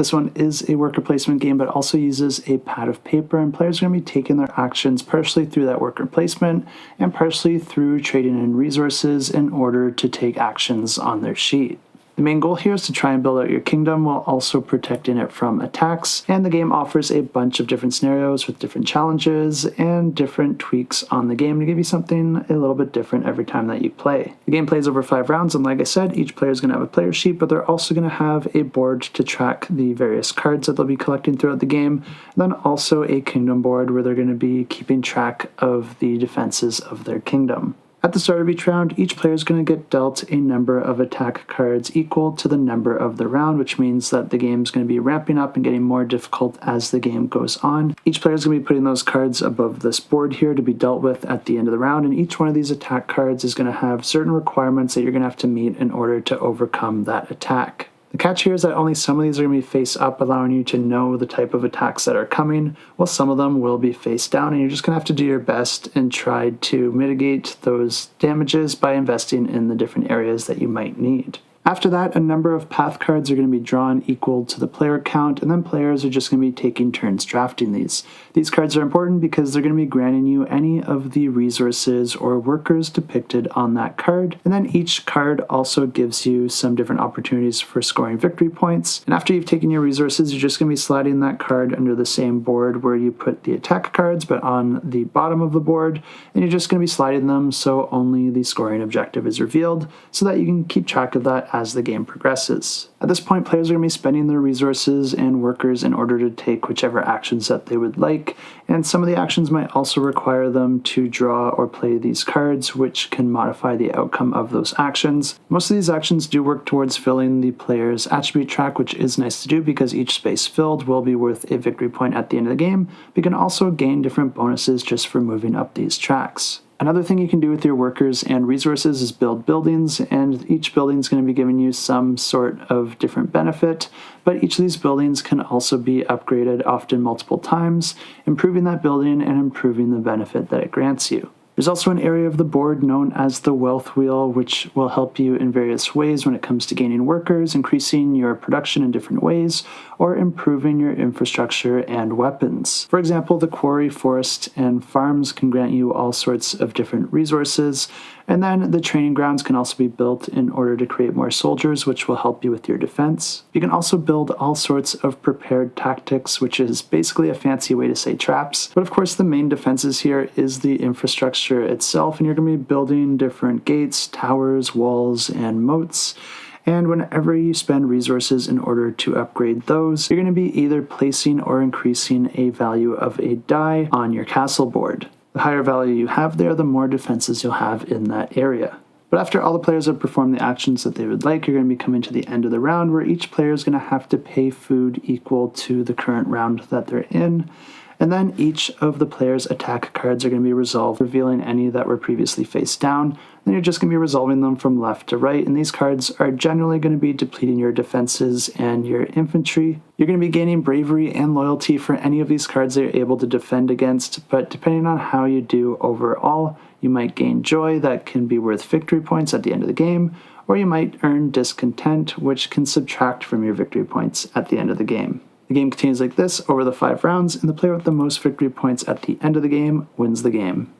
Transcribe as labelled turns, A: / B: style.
A: This one is a worker placement game, but also uses a pad of paper, and players are going to be taking their actions partially through that worker placement and partially through trading in resources in order to take actions on their sheet. The main goal here is to try and build out your kingdom while also protecting it from attacks, and the game offers a bunch of different scenarios with different challenges and different tweaks on the game to give you something a little bit different every time that you play. The game plays over 5 rounds, and like I said, each player is going to have a player sheet, but they're also going to have a board to track the various cards that they'll be collecting throughout the game, and then also a kingdom board where they're going to be keeping track of the defenses of their kingdom. At the start of each round, each player is going to get dealt a number of attack cards equal to the number of the round, which means that the game is going to be ramping up and getting more difficult as the game goes on. Each player is going to be putting those cards above this board here to be dealt with at the end of the round, and each one of these attack cards is going to have certain requirements that you're going to have to meet in order to overcome that attack. The catch here is that only some of these are going to be face up, allowing you to know the type of attacks that are coming, while some of them will be face down, and you're just going to have to do your best and try to mitigate those damages by investing in the different areas that you might need. After that, a number of path cards are going to be drawn equal to the player count, and then players are just going to be taking turns drafting these. These cards are important because they're going to be granting you any of the resources or workers depicted on that card, and then each card also gives you some different opportunities for scoring victory points. And after you've taken your resources, you're just going to be sliding that card under the same board where you put the attack cards, but on the bottom of the board, and you're just going to be sliding them so only the scoring objective is revealed, so that you can keep track of that as the game progresses. At this point, players are going to be spending their resources and workers in order to take whichever actions that they would like, and some of the actions might also require them to draw or play these cards, which can modify the outcome of those actions. Most of these actions do work towards filling the player's attribute track, which is nice to do because each space filled will be worth a victory point at the end of the game, but you can also gain different bonuses just for moving up these tracks. Another thing you can do with your workers and resources is build buildings, and each building is going to be giving you some sort of different benefit, but each of these buildings can also be upgraded often multiple times, improving that building and improving the benefit that it grants you. There's also an area of the board known as the wealth wheel, which will help you in various ways when it comes to gaining workers, increasing your production in different ways, or improving your infrastructure and weapons. For example, the quarry, forest, and farms can grant you all sorts of different resources, and then the training grounds can also be built in order to create more soldiers, which will help you with your defense. You can also build all sorts of prepared tactics, which is basically a fancy way to say traps. But of course, the main defenses here is the infrastructure itself, and you're going to be building different gates, towers, walls, and moats. And whenever you spend resources in order to upgrade those, you're going to be either placing or increasing a value of a die on your castle board. The higher value you have there, the more defenses you'll have in that area. But after all the players have performed the actions that they would like, you're going to be coming to the end of the round where each player is going to have to pay food equal to the current round that they're in. And then each of the players' attack cards are going to be resolved, revealing any that were previously face down. Then you're just going to be resolving them from left to right, and these cards are generally going to be depleting your defenses and your infantry. You're going to be gaining bravery and loyalty for any of these cards that you're able to defend against, but depending on how you do overall, you might gain joy that can be worth victory points at the end of the game, or you might earn discontent, which can subtract from your victory points at the end of the game. The game continues like this over the 5 rounds, and the player with the most victory points at the end of the game wins the game.